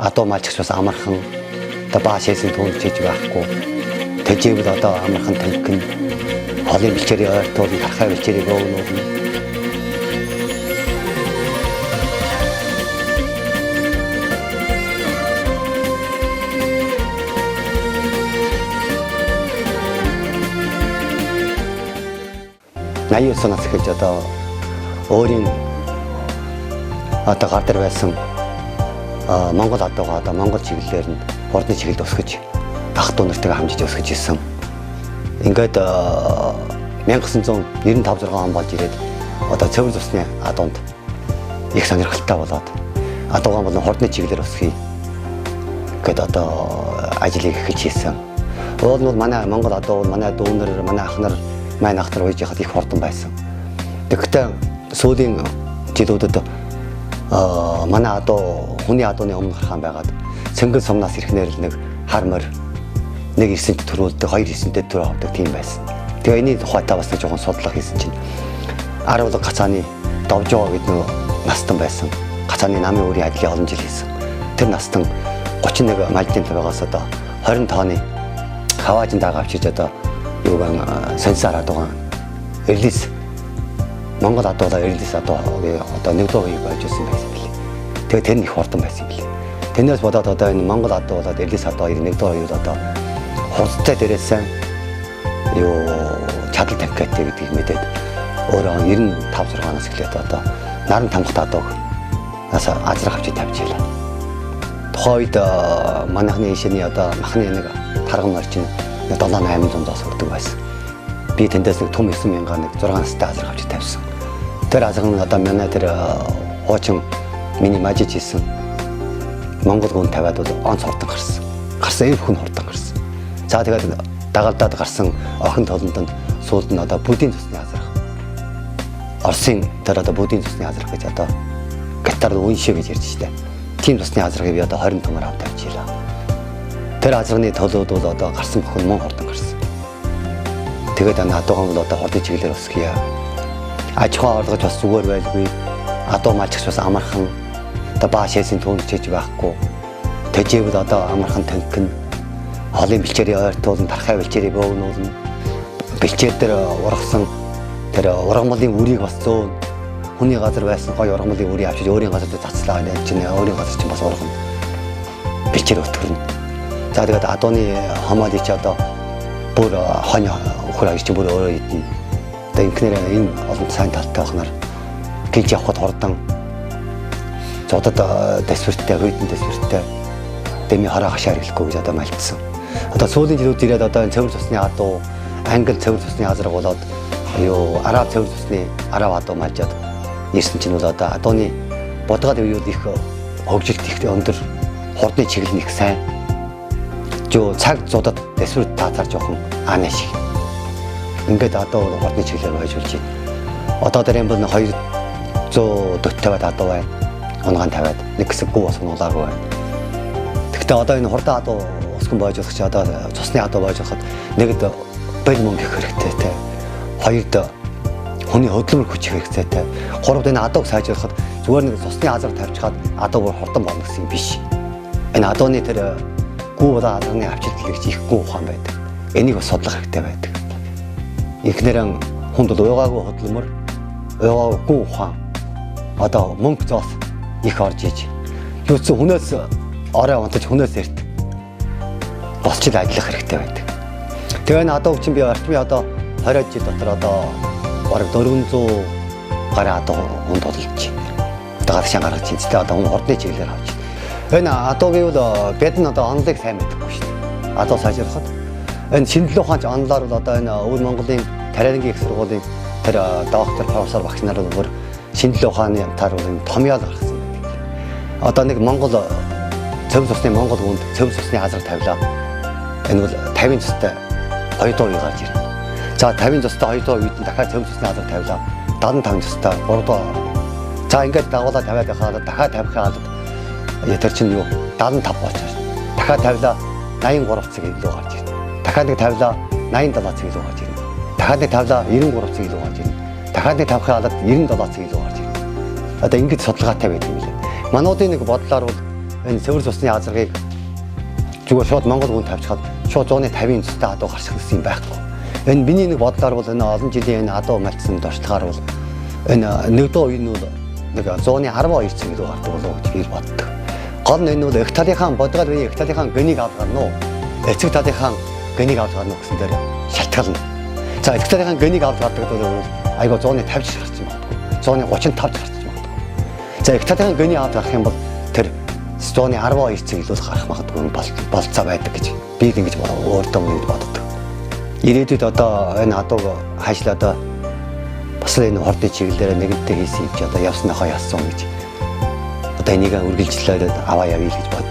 адуу малчч бас амархан одоо баашээсийн түүнд чиж байхгүй тэжээвэл одоо амархан танхин холын бэлчээрийн ойртол хархай бэлчээрийн өвнүүд нь наяа сонос гэж одоо өөрийн одоо гар дээр байсан Монгол адуугаа одоо Монгол чиглэлээр нь хурдны чиглэлд өсгөж ах トゥ нартайгаа хамжиж өсгөж ирсэн. Ингээд 1995-6 он болж ирээд одоо цэвэр цусны адуунд их сонирхолтой болоод адуугаа болон хурдны чиглэлээр өсгөе гэдэг одоо ажлыг эхэлж хийсэн. Уул нь манай Монгол адуу манай дүүнэр манай ах нар маань ах нар үеж яхад их хурдан байсан. Тэгэхдээ сүүлийн жилүүдэд манай адуу хүний адууны өмнө гархан байгаад цэнгэл сумнаас ирэхнээр л нэг хармар нэг 9-т төрүүлдэг 2-9-т төрөө авдаг тийм байсан. Тэгээ энэний тухайдаа бас нэг жоохон судлах хийсэн чинь 10 гацааны довжоо гэдэг нэг настан байсан. Гацааны намын өөрийн ажлыг олон жил хийсэн. Тэр настан 31 мальтын тавигаас одоо 20 тооны хаваажин дагаа авчиж одоо юугаан сансаар адуугаан эрлис Монгол адуулаа эрлис адуу одоо нэгдүгээр үеийг болж ирсэн байсан билээ. Тэгээ тэр нь их хурдан байсан билээ. Тэрнээс бодоод одоо энэ Монгол адуу болоод эрлис адуу нэгдүгээр үеуд одоо хурдтай дээрээсэн юу чадал тавьгатай гэдгийг мэдээд өөрөө 95-6-аас эхлээд одоо наран тамхат адууг насаа азрах авчиж тавьчихлаа. Тухайн үед манайхны ишэний одоо махны нэг тарган орчин 7-800-аас хүрдэг байсан. Би тэндээс нэг том 9,000 нэг 6 настай азрах авчиж тавьсан. Тэр азрах нь одоо манай тэр хуучин миний мажиж хийсэн Монгол гүн тавиад бол онц хурдан гарсан. Гарсан их хүн хурдан гарсан. За тэгээд дагалдаад гарсан охин толондонд суулд нь одоо будын цусны азрах. Оросын тэр одоо будын цусны азрах гэж одоо гатар үншээ гэж ярьж штэ. Тийм цусны азрахыг би одоо 20 томор авч тавьчихлаа. Тэр азрахны толууд бол одоо гарсан бүхэн мөн хурдан гарсан. Тэгээд адуугаан бол одоо хурдны чиглэлээр өсгөе. Аж ахуй орлогож бас зүгээр байлгүй. Адуу малчч бас амархан одоо баашээсийн түүнд чиж байхгүй. Тэжээвэл одоо амархан танхин холын бэлчээрийн ойртол тархай бэлчээрийн өвнүүд нь бэлчээр дээр ургасан тэр ургамлын үрийг бас зөөн хүний газар байсан гоё ургамлын үрийг авчиж өөрийн газар дээр цацлаа энэ чинь өөрийн газар чинь бас ургана. Бэлчээр өтгөрнө. За тэгээд адууны хамаалыг чи одоо бүр хонь хөр аяч бүр өөрөө идэнэ. Одоо инкнэр энэ олон сайн талтай ахнаар гинж явхад хурдан зодод дэсвэртэй хүйдэн дэсвэртэй дэми хараа хашаар хэлэхгүй гэж одоо мальцсан. Одоо сүүлийн жилүүд ирээд одоо энэ цэвэр цусны адуу англи цэвэр цусны азраг болоод юу араб цэвэр цусны араб адуу малжаад ирсэн чинь бол одоо адууны бодгоод үеуд их хөгжилт их өндөр хурдны чиглэл нь их сайн. Жоо цаг зодод дэсвэр таацаар жоохон аана шиг. Ингээд адуу хурдны чиглэлээр байж болж байна. Одоо дээр юм бол 240 адуу байна. Онгон тавиад нэг хэсэг гоо бас нуулаагүй байна. Гэхдээ одоо энэ хурдан адуу усган байж болох чи одоо цусны адуу байж хахад нэгд бэл мөнгө их хэрэгтэй те. Хоёрд хүний хөдөлмөр хүч хэрэгтэй те. Гуравд энэ адууг сайжруулахад зүгээр нэг цусны азар тавьчихад адуу бүр хурдан болно гэсэн юм биш. Энэ адууны тэр гүү болоо азарны авчирдлыг ихгүй ухаан байдаг. Энийг бас судлах хэрэгтэй байдаг. Инхнэрэн хүнд бол уйгаагүй хөдөлмөр, уйгаагүй ухаан одоо мөнгө зоос их орж иж. Юуцсан хүнээс орой унтаж хүнээс эрт босчил ажиллах хэрэгтэй байдаг. Тэгээ энэ адуу чинь би орчмын одоо 20 жил дотор одоо бараг 400 гаруй адуу хүнд толж одоо гадшаа гаргаж чинь тэ одоо хурдны чиглэлээр авч. Энэ адуугийн бол бид нь одоо онлыг сайн мэдхгүй шүү дээ. Адуу сайжруулахад энэ шинжилгээ ухаанч онлоор бол одоо энэ өвөл Монголын тариалангийн их сургуулийн тэр доктор профессор багш нар бол шинжилгээ ухааны янтаар бол энэ томьёол гаргасан байдаг. Одоо нэг Монгол цэвэр цусны Монгол хүнд цэвэр цусны азар тавилаа. Энэ бол 50 цустай 200% гарч ирнэ. За 50 цустай 200% үед нь дахиад цэвэр цусны азар тавилаа. 75 цустай 300. За ингээд дагуулаа тавиад байхад дахиад тавихад тэр чинь юу 75 болчихсон. Дахиад тавилаа 83 цаг илүү гарч ирнэ. Дахиад нэг тавилаа 87 цаг илүү гарч ирнэ. Дахиад нэг тавилаа 93 цаг илүү гарч ирнэ. Дахиад нэг тавихад 97 цаг илүү гарч ирнэ. Одоо ингэж судалгаатай байдаг юм лээ. Мануудын нэг бодлоор бол энэ цэвэр цусны азаргыг зүгээр шууд Монгол хүн тавьчихад шууд 150-ийн цустай адуу гарчих гэсэн юм байхгүй. Энэ миний нэг бодлоор бол энэ олон жилийн энэ адуу мальцсан дуршлагаар бол энэ нэгдөө үе нь бол нэг 112 цэг илүү гардаг болов уу гэж би боддог. Гол нь энэ бол их талынхаа бодгоор би их талынхаа гэнийг авч гарна уу? Эцэг талынхаа гэнийг авч гарна уу гэсэн дээр шалтгаална. За их талынхаа гэнийг авч гардаг бол айгаа 150 гарч юм байна. 135 гарч юм байна. За их талынхаа гэнийг авч гарах юм бол тэр 112 цэг илүү гарах магадгүй болцоо байдаг гэж би ингэж өөртөө ингэж боддог. Ирээдүйд одоо энэ адууг хаашаа одоо бас л энэ хордын чиглэлээр нэгэнтээ хийсэн юм чи одоо явсныхаа яссан гэж одоо энийг үргэлжлүүлээд аваа явъя гэж бод.